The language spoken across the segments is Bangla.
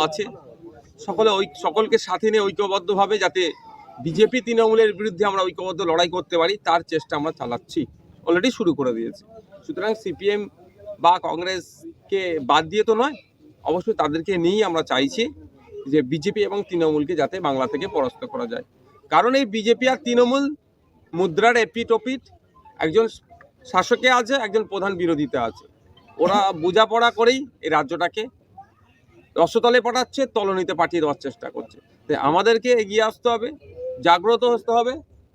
আছে সকলকে সাথে নিয়ে ঐক্যবদ্ধভাবে যাতে বিজেপি তৃণমূলের বিরুদ্ধে আমরা ঐক্যবদ্ধ লড়াই করতে পারি তার চেষ্টা আমরা চালাচ্ছি, অলরেডি শুরু করে দিয়েছি। সুতরাং সিপিএম বা কংগ্রেসকে বাদ দিয়ে তো নয়, অবশ্যই তাদেরকে নিয়েই আমরা চাইছি যে বিজেপি এবং তৃণমূলকে যাতে বাংলা থেকে পরাস্ত করা যায়। কারণ এই বিজেপি আর তৃণমূল মুদ্রার এপিট ওপিট, একজন শাসকে আছে, একজন প্রধান বিরোধীতে আছে। ওরা বোঝাপড়া করেই এই রাজ্যটাকে রসতলে পাঠাচ্ছে, তলনিতে পাঠিয়ে দেওয়ার চেষ্টা করছে। তাই আমাদেরকে এগিয়ে আসতে হবে, জাগ্রত হতে হবে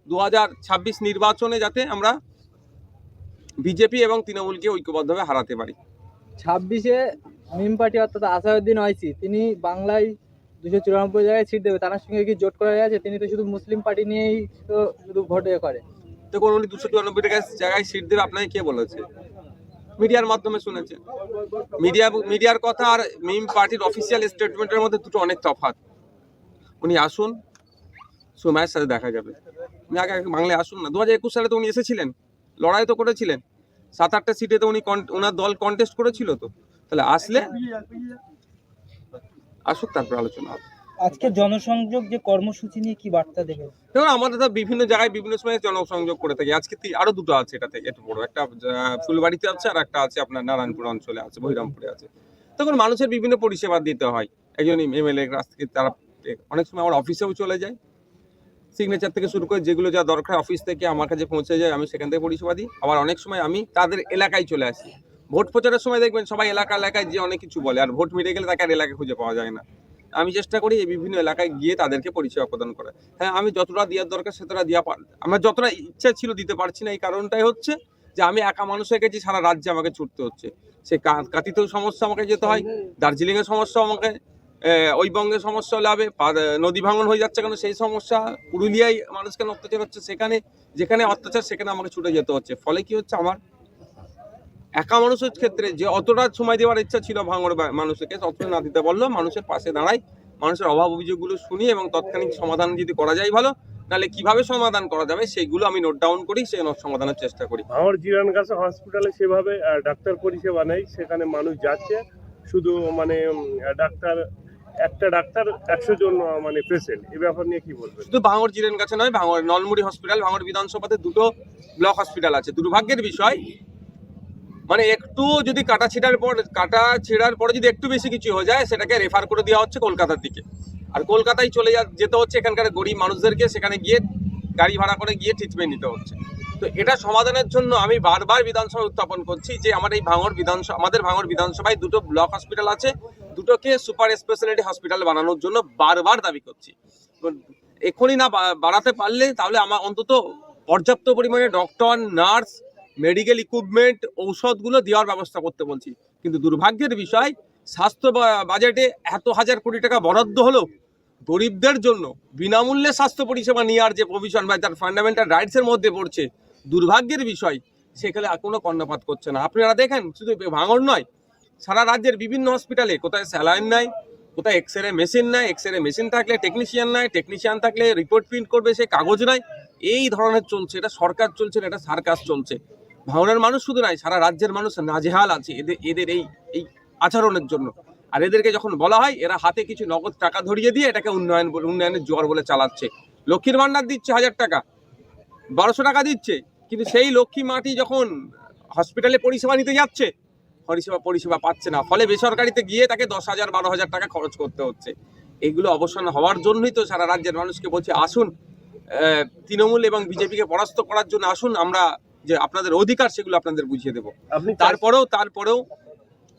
2026 নির্বাচনে যাতে আমরা বিজেপি এবং তৃণমূলকে ঐক্যবদ্ধভাবে হারাতে পারি। 26-এ মিম পার্টি অর্থাৎ আসাদুদ্দিন ওয়াইসি তিনি বাংলায় 294 জায়গায় সিট দেবে, তার সঙ্গে কি জোট করা আছে? তিনি তো শুধু মুসলিম পার্টি নিয়েই তো শুধু ভোট করে। দেখুন, উনি 294 জায়গায় সিট দেবে আপনাকে কে বলেছে? মিডিয়ার মাধ্যমে শুনেছেন। মিডিয়ার কথা আর মিম পার্টির অফিসিয়াল স্টেটমেন্টের মধ্যে দুটো অনেক তফাৎ। উনি আসুন, সময়ের সাথে দেখা যাবে। উনি আগে বাংলায় আসুন না। 2021 সালে তো উনি এসেছিলেন, লড়াই তো করেছিলেন, 7-8টা সিটে তো উনি ওনার দল কন্টেস্ট করেছিল। তো তাহলে আসলে আসুক, তারপর আলোচনা হবে। আজকে জনসংযোগ যে কর্মসূচি নিয়ে কি বার্তা দেবে? দেখুন, আমাদের তো বিভিন্ন জায়গায় বিভিন্ন সময় জনসংযোগ করে থাকি। আজকে আরো দুটো আছে, এটা থেকে একটু বড়, একটা ফুলবাড়িতে আছে আর একটা আছে আপনার নারায়ণপুর অঞ্চলে আছে, বহিরামপুরে আছে। তখন মানুষের বিভিন্ন পরিষেবা দিতে হয়। একজন এমএলএ কাছ থেকে তারা অনেক সময় আমার অফিসেও চলে যায়, সিগনেচার থেকে শুরু করে যেগুলো যা দরকার অফিস থেকে আমার কাছে পৌঁছে যায়, আমি সেখান থেকে পরিষেবা দিই। আবার অনেক সময় আমি তাদের এলাকায় চলে আসি। ভোট প্রচারের সময় দেখবেন সবাই এলাকায় যে অনেক কিছু বলে, আর ভোট মিটে গেলে তাকে আর এলাকায় খুঁজে পাওয়া যায় না। আমি চেষ্টা করি এই বিভিন্ন এলাকায় গিয়ে তাদেরকে পরিষেবা প্রদান করা। হ্যাঁ, আমি যতটা দেওয়ার দরকার সেতটা আমার যতটা ইচ্ছা ছিল দিতে পারছি না। এই কারণটাই হচ্ছে যে আমি একা মানুষ হয়ে গেছি, সারা রাজ্যে আমাকে ছুটতে হচ্ছে। সে কাতিতেও সমস্যা আমাকে যেতে হয়, দার্জিলিংয়ের সমস্যা আমাকে, ওই বঙ্গের সমস্যা হলে হবে, নদী ভাঙন হয়ে যাচ্ছে কেন সেই সমস্যা, পুরুলিয়ায় মানুষ কেন অত্যাচার হচ্ছে, সেখানে যেখানে অত্যাচার সেখানে আমাকে ছুটে যেতে হচ্ছে। ফলে কি হচ্ছে, আমার একা মানুষের ক্ষেত্রে যে অতটা সময় দেওয়ার ইচ্ছা ছিল ভাঙড় মানুষকে, ততটা না দিতে পারলেও মানুষের পাশে দাঁড়াই, মানুষের অভাব অভিযোগগুলো শুনি এবং তৎক্ষণিক সমাধান যদি করা যায় ভালো, নাহলে কিভাবে সমাধান করা যাবে সেইগুলো আমি নোট ডাউন করি, সেই সমাধানের চেষ্টা করি। ভাঙড় জিরানগাছা হসপিটালে সেভাবে ডাক্তার পরিষেবা নেই, সেখানে মানুষ যাচ্ছে শুধু মানে একটা ডাক্তার 100 জন মানে পেশেন্ট। এই ব্যাপার নিয়ে কি বলবেন? শুধু ভাঙড় জিরেনগাছা নয়, ভাঙড় নলমুড়ি হসপিটাল, ভাঙড় বিধানসভাতে দুটো ব্লক হসপিটাল আছে। দুর্ভাগ্যের বিষয়, মানে একটু যদি কাটা ছেঁড়ার পরে যদি একটু বেশি কিছু হয়ে যায়, সেটাকে রেফার করে দেওয়া হচ্ছে কলকাতার দিকে। আর কলকাতায় যেতে হচ্ছে এখানকার গরিব মানুষদেরকে, সেখানে গিয়ে গাড়ি ভাড়া করে গিয়ে ট্রিটমেন্ট নিতে হচ্ছে। তো এটা সমাধানের জন্য আমি বারবার বিধানসভায় উত্থাপন করছি যে আমাদের ভাঙড় বিধানসভায় দুটো ব্লক হসপিটাল আছে, দুটোকে সুপার স্পেশালিটি হসপিটাল বানানোর জন্য বারবার দাবি করছি। এখনই না বাড়াতে পারলে তাহলে আমার অন্তত পর্যাপ্ত পরিমাণে ডক্টর, নার্স, মেডিকেল ইকুইপমেন্ট, ঔষধগুলো দেওয়ার ব্যবস্থা করতে বলছি। কিন্তু দুর্ভাগ্যের বিষয়, স্বাস্থ্য বাজেটে এত হাজার কোটি টাকা বরাদ্দ হলো গরিবদের জন্য বিনামূল্যে স্বাস্থ্য পরিষেবা নেওয়ার যে প্রভিশন বা তার ফান্ডামেন্টাল রাইটসের মধ্যে পড়ছে, দুর্ভাগ্যের বিষয় সেখানে কোনো কর্ণপাত করছে না। আপনারা দেখেন, শুধু ভাঙড় নয়, সারা রাজ্যের বিভিন্ন হসপিটালে কোথায় স্যালাইন নাই, কোথায় এক্সরে মেশিন নাই, এক্সরে মেশিন থাকলে টেকনিশিয়ান নাই, টেকনিশিয়ান থাকলে রিপোর্ট প্রিন্ট করবে সে কাগজ নাই। এই ধরনের চলছে, এটা সরকার চলছে না, এটা সার্কাস চলছে। ভাঙড়ের মানুষ শুধু নাই, সারা রাজ্যের মানুষ নাজেহাল আছে এদের এই আচরণের জন্য। আর এদেরকে যখন বলা হয়, এরা হাতে কিছু নগদ টাকা ধরিয়ে দিয়ে এটাকে উন্নয়নের জোয়ার বলে চালাচ্ছে। লক্ষ্মীর ভান্ডার দিচ্ছে 1000 টাকা, 1200 টাকা দিচ্ছে, কিন্তু সেই লক্ষ্মী মাটি যখন হসপিটালে পরিষেবা নিতে যাচ্ছে, পরিষেবা পাচ্ছে না। ফলে বেসরকারিতে গিয়ে তাকে 10,000 12,000 টাকা খরচ করতে হচ্ছে। এগুলো অবসান হওয়ার জন্যই তো সারা রাজ্যের মানুষকে বলছি, আসুন তৃণমূল এবং বিজেপিকে পরাস্ত করার জন্য আসুন, আমরা যে আপনাদের অধিকার সেগুলো আপনাদের বুঝিয়ে দেবো। তারপরেও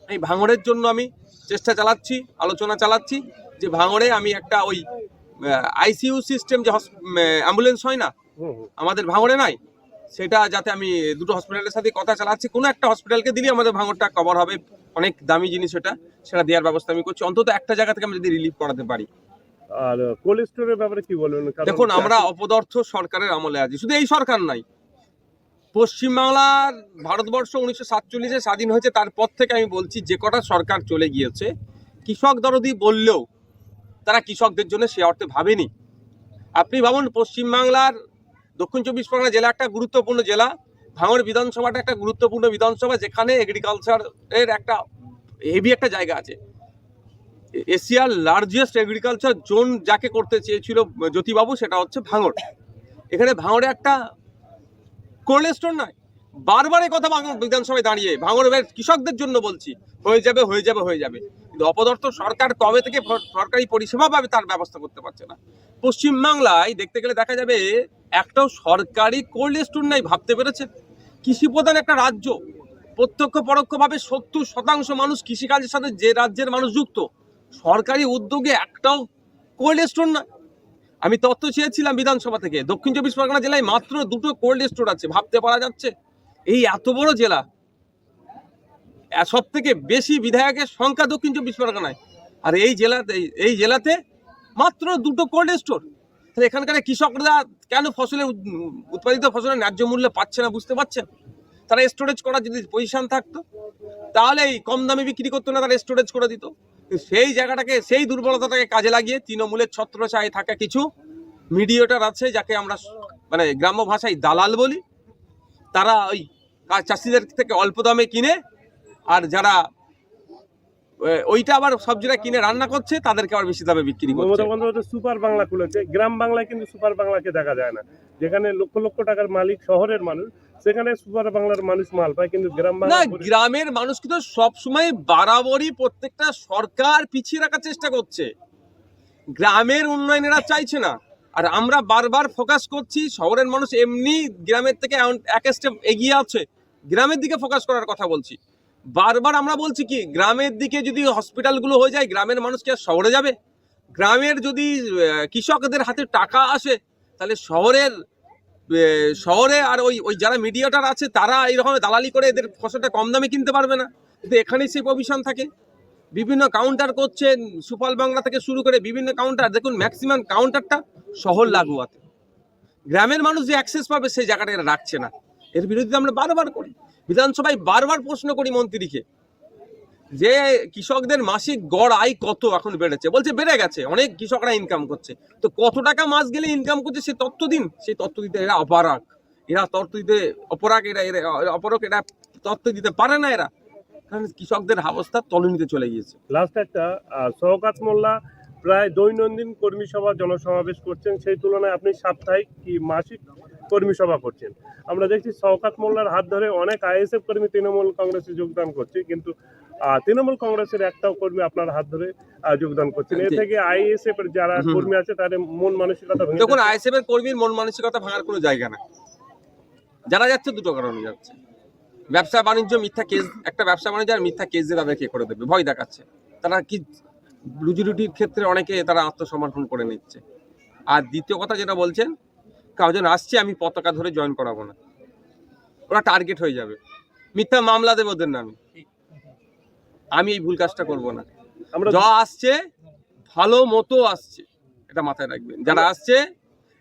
এই ভাঙড়ের জন্য আমি চেষ্টা চালাচ্ছি, আলোচনা চালাচ্ছি যে ভাঙড়ে আমি একটা ওই আইসিইউ সিস্টেম যে অ্যাম্বুলেন্স হয় না আমাদের ভাঙড়ে নাই, সেটা যাতে আমি দুটো হসপিটালের সাথে কথা চালাচ্ছি, কোনো একটা হসপিটালকে দিলে আমাদের ভাঙড়টা কভার হবে। অনেক দামি জিনিস সেটা দেওয়ার ব্যবস্থা আমি করছি, অন্তত একটা জায়গা থেকে আমি যদি রিলিফ করাতে পারি। আর কোল্ড স্টোরের ব্যাপারে কি বলবেন? দেখুন, আমরা অপদার্থ সরকারের আমলে আছি। শুধু এই সরকার নাই, পশ্চিমবাংলার ভারতবর্ষ 1947-এ স্বাধীন হয়েছে, তারপর থেকে আমি বলছি যে কটা সরকার চলে গিয়েছে, কৃষক দরদি বললেও তারা কৃষকদের জন্য সে অর্থে ভাবেনি। আপনি ভাবুন, পশ্চিমবাংলার দক্ষিণ 24 পরগনা জেলা একটা গুরুত্বপূর্ণ জেলা, ভাঙড় বিধানসভাটা একটা গুরুত্বপূর্ণ বিধানসভা, যেখানে এগ্রিকালচারের একটা হেভি একটা জায়গা আছে। এশিয়ার লার্জেস্ট এগ্রিকালচার জোন যাকে করতে চেয়েছিল জ্যোতিবাবু, সেটা হচ্ছে ভাঙড়। এখানে ভাঙড়ে একটা কোল্ড স্টোর নাই। বারবার এই কথা ভাঙড় বিধানসভায় দাঁড়িয়ে ভাঙড়ের কৃষকদের জন্য বলছি, হয়ে যাবে হয়ে যাবে হয়ে যাবে, কিন্তু অপদার্থ সরকার কবে থেকে সরকারি পরিষেবা পাবে তার ব্যবস্থা করতে পারছে না। পশ্চিমবাংলায় দেখতে গেলে দেখা যাবে একটাও সরকারি কোল্ড স্টোর নাই, ভাবতে পেরেছেন? কৃষি প্রধান একটা রাজ্য, প্রত্যক্ষ পরোক্ষভাবে 70% মানুষ কৃষিকাজের সাথে যে রাজ্যের মানুষ যুক্ত, সরকারি উদ্যোগে একটাও কোল্ড স্টোর না। আমি তথ্য চেয়েছিলাম বিধানসভা থেকে, দক্ষিণ 24 পরগনা জেলায় মাত্র 2টো কোল্ড স্টোর আছে, ভাবতে পারা যাচ্ছে? এই এত বড় জেলা, সব থেকে বেশি বিধায়কের সংখ্যা দক্ষিণ 24 পরগনায়, আর এই জেলাতে মাত্র 2টো কোল্ড স্টোর। তাহলে এখানকার কৃষকরা কেন উৎপাদিত ফসলের ন্যায্য মূল্য পাচ্ছে না বুঝতে পারছেন? তারা স্টোরেজ করার যদি পজিশন থাকতো তাহলে এই কম দামে বিক্রি করতো না, তারা স্টোরেজ করে দিত। সেই জায়গাটাকে, সেই দুর্বলতাটাকে কাজে লাগিয়ে তৃণমূলের ছত্রছায়ায় থাকা কিছু মিডিয়েটর আছে, যাকে আমরা মানে গ্রাম্য ভাষায় দালাল বলি, তারা ওই চাষিদের থেকে অল্প দামে কিনে, আর যারা ওইটা আবার সবজিটা কিনে রান্না করছে তাদেরকে আবার বেশি দামে বিক্রি করছে। মমতা বন্দ্যোপাধ্যায় সুপার বাংলা খুলেছে, গ্রাম বাংলায় কিন্তু সুপার বাংলাকে দেখা যায় না। যেখানে লক্ষ লক্ষ টাকার মালিক শহরের মানুষ, সেখানে সুপার বাংলার মানুষ মাল পায়, কিন্তু গ্রাম না, বাংলা গ্রামের মানুষ কিন্তু সবসময় বাড়াবাড়ি প্রত্যেকটা সরকার পিছিয়ে রাখার চেষ্টা করছে, গ্রামের উন্নয়ন এরা চাইছে না। আর আমরা বারবার ফোকাস করছি শহরের মানুষ এমনি গ্রামের থেকে এক স্টেপ এগিয়ে আছে, গ্রামের দিকে ফোকাস করার কথা বলছি। বারবার আমরা বলছি কি, গ্রামের দিকে যদি হসপিটালগুলো হয়ে যায়, গ্রামের মানুষ কি আর শহরে যাবে? গ্রামের যদি কৃষকদের হাতে টাকা আসে, তাহলে শহরে আর ওই যারা মিডিয়েটর আছে তারা এইরকম দালালি করে এদের ফসলটা কম দামে কিনতে পারবে না। কিন্তু এখানেই সেই প্রভিশন থাকে, বিভিন্ন কাউন্টার করছেন, সুফল বাংলা থেকে শুরু করে বিভিন্ন কাউন্টার, দেখুন ম্যাক্সিমাম কাউন্টারটা শহর লাগোয়াতে। গ্রামের মানুষ যে অ্যাক্সেস পাবে সেই জায়গাটা এরা রাখছে না। এর বিরুদ্ধে আমরা বারবার করি, বিধানসভায় বারবার প্রশ্ন করি মন্ত্রীকে, যে কৃষকদের মাসিক গড় আয় কত এখন বেড়েছে, বলছে বেড়ে গেছে, অনেক কৃষকরা ইনকাম করছে, তো কত টাকা মাস গেলে ইনকাম করছে সে তথ্য দিন। সেই তথ্য দিতে এরা অপারগ, এরা তথ্য দিতে এরা তথ্য দিতে পারে না এরা, কারণ কৃষকদের অবস্থা তলানিতে চলে গিয়েছে। লাস্ট একটা শওকত মোল্লা প্রায় দৈনন্দিন কর্মী সভা জনসমাবেশ করছেন, সেই তুলনায় আপনি সাপ্তাহিক কি মাসিক কর্মী সভা করছেন। আমরা দেখছি শওকত মোল্লার হাত ধরে অনেক আইএসএফ কর্মী তৃণমূল কংগ্রেসে যোগদান করছে, কিন্তু তৃণমূল কংগ্রেসের একটাও কর্মী আপনার হাত ধরে যোগদান করছেন। এ থেকে আইএসএফ এর যারা কর্মী আছে তাদের মন মানসিকতা ভেঙে দেখুন, আইএসএফ এর কর্মীর মন মানসিকতা ভাঙার কোনো জায়গা না। যারা যাচ্ছে দুটো কারণে যাচ্ছে, ব্যবসা বাণিজ্য, মিথ্যা কেস, একটা ব্যবসা বাণিজ্য আর মিথ্যা কেস দিয়ে তাদেরকে করে দেবে, ভয় দেখাচ্ছে। তারা কি রুজি রুটির ক্ষেত্রে অনেকে তারা আত্মসমর্পণ করে নিচ্ছে। আর দ্বিতীয় কথা যেটা বলছেন, কাউজন আসছে আমি পতাকা ধরে জয়েন করাবো না, ওরা টার্গেট হয়ে যাবে, মিথ্যা মামলা দেবে ওদের নামে। আমি এই ভুল কাজটা করবো না। যা আসছে ভালো মতো আসছে, এটা মাথায় রাখবেন। যারা আসছে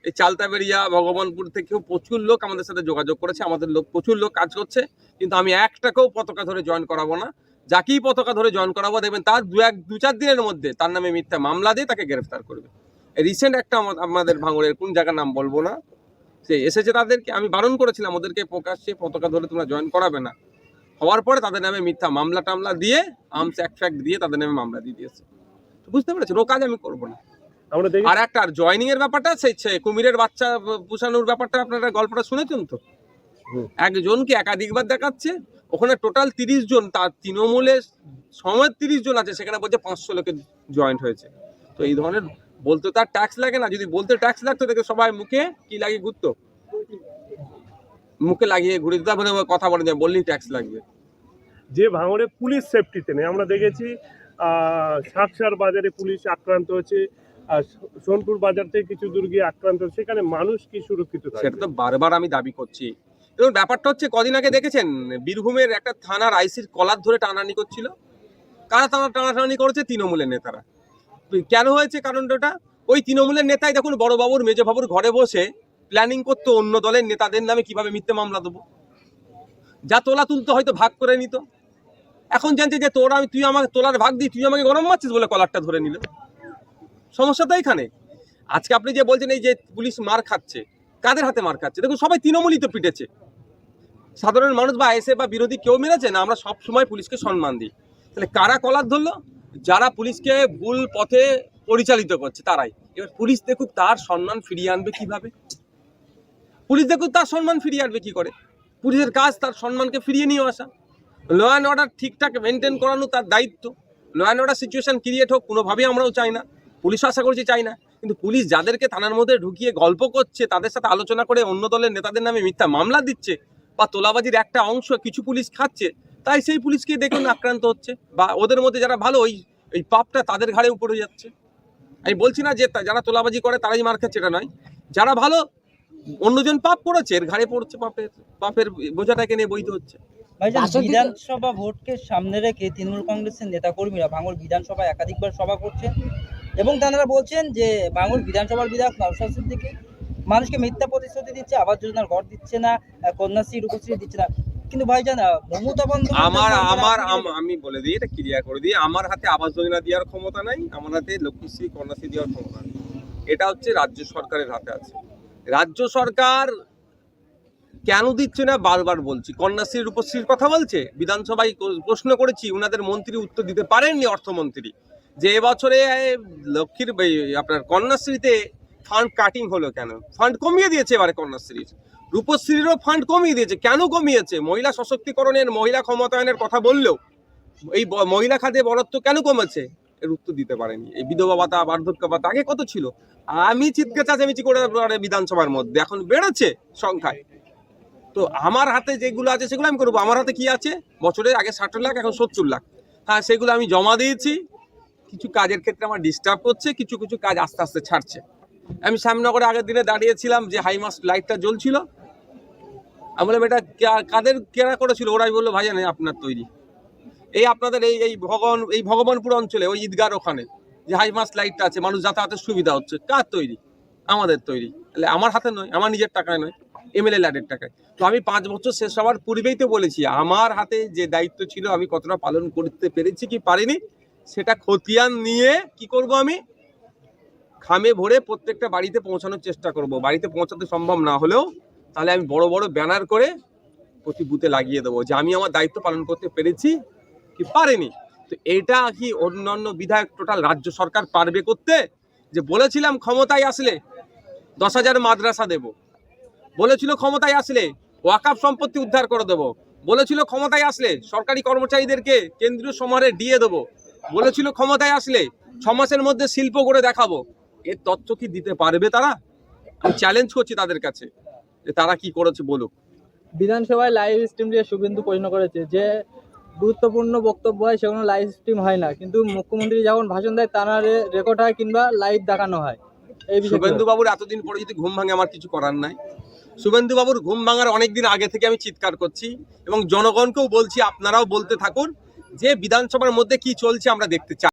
এই চালতাবেড়িয়া, ভগবানপুর থেকেও প্রচুর লোক আমাদের সাথে যোগাযোগ করেছে, আমাদের লোক প্রচুর লোক কাজ করছে, কিন্তু আমি একটাকেও পতাকা ধরে জয়েন করাবো না। যাকেই পতাকা ধরে জয়েন করাবো দেখবেন তার দু চার দিনের মধ্যে তার নামে মিথ্যা মামলা দিয়ে তাকে গ্রেফতার করবে। রিসেন্ট একটা আমাদের ভাঙড়ের কোন জায়গার নাম বলবো না, সে এসেছে, তাদেরকে আমি বারণ করেছিলাম ওদেরকে প্রকাশ্যে পতাকা ধরে তোমরা জয়েন করাবে না। হওয়ার পরে তাদের নামে মিথ্যা মামলা টামলা দিয়ে, আর্মস অ্যাক্ট দিয়ে তাদের নামে মামলা দিয়ে দিয়েছে। বুঝতে পেরেছেন? ও কাজ আমি করবো না। আর একটা জয়েনিং এর ব্যাপারটা, সেই কুমিরের বাচ্চা পুষানোর ব্যাপারটা আপনারা গল্পটা শুনেছেন তো, একজনকে একাধিকবার দেখাচ্ছে, ওখানে টোটাল 30 জন, তার তৃণমূলের সময় 30 জন আছে, সেখানে বলছে 500 লোকের জয়েন্ট হয়েছে। তো এই ধরনের বলতে তার ট্যাক্স লাগে না, যদি বলতে ট্যাক্স লাগতো দেখে সবাই মুখে কি লাগিয়ে ঘুরতো, মুখে লাগিয়ে ঘুরে দিতে হবে, কথা বলে দেয় বললেই ট্যাক্স লাগবে। যে ভাঙড়ে পুলিশ সেফটিতে নেই, আমরা দেখেছি সাকসার বাজারে পুলিশ আক্রান্ত হয়েছে, সোনপুর বাজার থেকে কিছু দূর গিয়ে আক্রান্ত, সেখানে মানুষ কি সুরক্ষিত? সেটা তো বারবার আমি দাবি করছি। এবং ব্যাপারটা হচ্ছে, কদিন আগে দেখেছেন বীরভূমের একটা থানার আইসির কলার ধরে টানাটানি করছিল, কারা টানাটানি করেছে? তৃণমূলের নেতারা। কেন হয়েছে কারণটা? ওই তৃণমূলের নেতাই দেখুন বড়বাবুর মেজবাবুর ঘরে বসে প্ল্যানিং করতো অন্য দলের নেতাদের নামে কিভাবে মিথ্যে মামলা দেবো, যা তোলা তুলতো হয়তো ভাগ করে নিত। এখন জানছে যে তুই আমাকে তোলার ভাগ দিই, তুই আমাকে গরম মারছিস বলে কলারটা ধরে নিল। সমস্যা তো এখানে। আজকে আপনি যে বলছেন এই যে পুলিশ মার খাচ্ছে, কাদের হাতে মার খাচ্ছে? দেখুন সবাই তৃণমূলই তো পিটেছে, সাধারণ মানুষ বা আইএসএফ বা বিরোধী কেউ মেরেছে না। আমরা সব সময় পুলিশকে সম্মান দিই, তাহলে কারা কলার ধরলো? যারা পুলিশকে ভুল পথে পরিচালিত করছে তারাই। এবার পুলিশ দেখুক তার সম্মান ফিরিয়ে আনবে কিভাবে, পুলিশ দেখুক তার সম্মান ফিরিয়ে আনবে কি করে। পুলিশের কাজ তার সম্মানকে ফিরিয়ে নিয়ে আসা, ল অ্যান্ড অর্ডার ঠিকঠাক মেনটেন করানো তার দায়িত্ব। Law and order situation create হোক, কোনোভাবেই আমরাও চাই না, পুলিশ আশা করছি চাই না। কিন্তু পুলিশ যাদেরকে থানার মধ্যে ঢুকিয়ে গল্প করছে, তাদের সাথে আলোচনা করে অন্য দলের নেতাদের নামে মিথ্যা মামলা দিচ্ছে, বা তোলাবাজির একটা অংশ কিছু পুলিশ খাচ্ছে, তাই সেই পুলিশকে দেখুন আক্রান্ত হচ্ছে, বা ওদের মধ্যে যারা ভালো ওই পাপটা তাদের ঘাড়ে উপরে যাচ্ছে। আমি বলছি না যে যারা তোলাবাজি করে তারাই মার খাচ্ছে, এটা নয়। যারা ভালো, অন্যজন পাপ করেছে, এর ঘাড়ে পড়ছে, পাপের বোঝাটাকে নিয়ে বইতে হচ্ছে। ভাইজান, বিধানসভা ভোটকে সামনে রেখে তৃণমূল কংগ্রেসের নেতাকর্মীরা ভাঙড় বিধানসভায় একাধিকবার সভা করছেন এবং তারা বলছেন যে ভাঙড় বিধানসভার বিধায়ক নওশাদ সিদ্দিকী মানুষকে মিথ্যা প্রতিশ্রুতি দিচ্ছে, আবাস যোজনার ঘর দিচ্ছে না, কন্যাশ্রী রূপশ্রী দিচ্ছে না। কিন্তু ভাইজান, মমতা বন্দ্যোপাধ্যায়, আমি বলে দিই, এটা ক্লিয়ার করে দিই, আমার হাতে আবাস যোজনা দেওয়ার ক্ষমতা নাই, আমার হাতে লক্ষ্মীশ্রী কন্যাশ্রী দেওয়ার ক্ষমতা নেই। এটা হচ্ছে রাজ্য সরকারের হাতে আছে। রাজ্য সরকার কেন দিচ্ছে না বারবার বলছি। কন্যাশ্রী রূপশ্রীর কথা বলছে, বিধানসভায় প্রশ্ন করেছি, উনাদের মন্ত্রী উত্তর দিতে পারেননি, অর্থমন্ত্রী, যে এবছরে লক্ষ্মীর আপনার কন্যাশ্রীতে ফান্ড কাটিং হলো কেন। ফান্ড কমিয়ে দিয়েছে এবারে কন্যাশ্রীর, রূপশ্রীরও ফান্ড কমিয়ে দিয়েছে। কেন কমিয়েছে? মহিলা সশক্তিকরণের, মহিলা ক্ষমতায়নের কথা বললেও এই মহিলা খাতে বরাদ্দ কেন কমেছে, এর উত্তর দিতে পারেনি। এই বিধবা ভাতা, বার্ধক্য ভাতা আগে কত ছিল, আমি চিৎকার চেঁচামেচি করে বিধানসভার মধ্যে, এখন বেড়েছে সংখ্যায়। তো আমার হাতে যেগুলো আছে সেগুলো আমি করবো। আমার হাতে কি আছে, বছরে আগে 60 লাখ, এখন 70 লাখ। হ্যাঁ, সেগুলো আমি জমা দিয়েছি। কিছু কাজের ক্ষেত্রে আমার ডিস্টার্ব করছে, কিছু কিছু কাজ আস্তে আস্তে ছাড়ছে। আমি শ্যামনগরে আগের দিনে দাঁড়িয়েছিলাম, যে হাইমাস্ট লাইটটা জ্বলছিল, আমি বললাম এটা কাদের কেনা করেছিল, ওরাই বললো ভাইজান আপনার তৈরি। এই আপনাদের এই ভগবানপুর অঞ্চলে ওই ঈদগার ওখানে যে হাইমাস্ট লাইটটা আছে, মানুষ যাতায়াতের সুবিধা হচ্ছে, কার তৈরি? আমাদের তৈরি। তাহলে আমার হাতে নয়, আমার নিজের টাকায় নয়, এমএলএ ল্যাডের টাকায়। তো আমি 5 বছর শেষ হওয়ার পূর্বেই তো বলেছি, আমার হাতে যে দায়িত্ব ছিল আমি কতটা পালন করতে পেরেছি কি পারিনি, সেটা খতিয়ান নিয়ে কি করব, আমি খামে ভরে প্রত্যেকটা বাড়িতে পৌঁছানোর চেষ্টা করব। বাড়িতে পৌঁছাতে সম্ভব না হলেও তাহলে আমি বড় বড় ব্যানার করে প্রতি বুথে লাগিয়ে দেবো যে আমি আমার দায়িত্ব পালন করতে পেরেছি কি পারিনি। তো এটা কি অন্যান্য বিধায়ক, টোটাল রাজ্য সরকার পারবে করতে? যে বলেছিলাম ক্ষমতায় আসলে 10,000 মাদ্রাসা দেব, বলেছিল ক্ষমতায় আসলে ওয়াকাফ সম্পত্তি উদ্ধার করে দেব, বলেছিল ক্ষমতায় আসলে সরকারি কর্মচারীদেরকে কেন্দ্রীয় সমাহারে দিয়ে দেবো, বলেছিল ক্ষমতায় আসলে 6 মাসের মধ্যে শিল্প করে দেখাবো। এর তথ্য কি দিতে পারবে তারা? আমি চ্যালেঞ্জ করছি তাদের কাছে যে তারা কি করেছে বলুক। বিধানসভায় লাইভ স্ট্রিম দিয়ে শুভেন্দু প্রশ্ন করেছে যে গুরুত্বপূর্ণ বক্তব্য হয় সেগুলো লাইভ স্ট্রিম হয় না, কিন্তু মুখ্যমন্ত্রী যখন ভাষণ দেয় তার রেকর্ড হয় কিংবা লাইভ দেখানো হয়। এই বিষয়ে শুভেন্দু বাবুর এতদিন পরে যদি ঘুম ভাঙে, আমার কিছু করার নাই। শুভেন্দু বাবুর ঘুম ভাঙার অনেকদিন আগে থেকে আমি চিৎকার করছি এবং জনগণকেও বলছি, আপনারাও বলতে থাকুন যে বিধানসভার মধ্যে কি চলছে আমরা দেখতে চাই।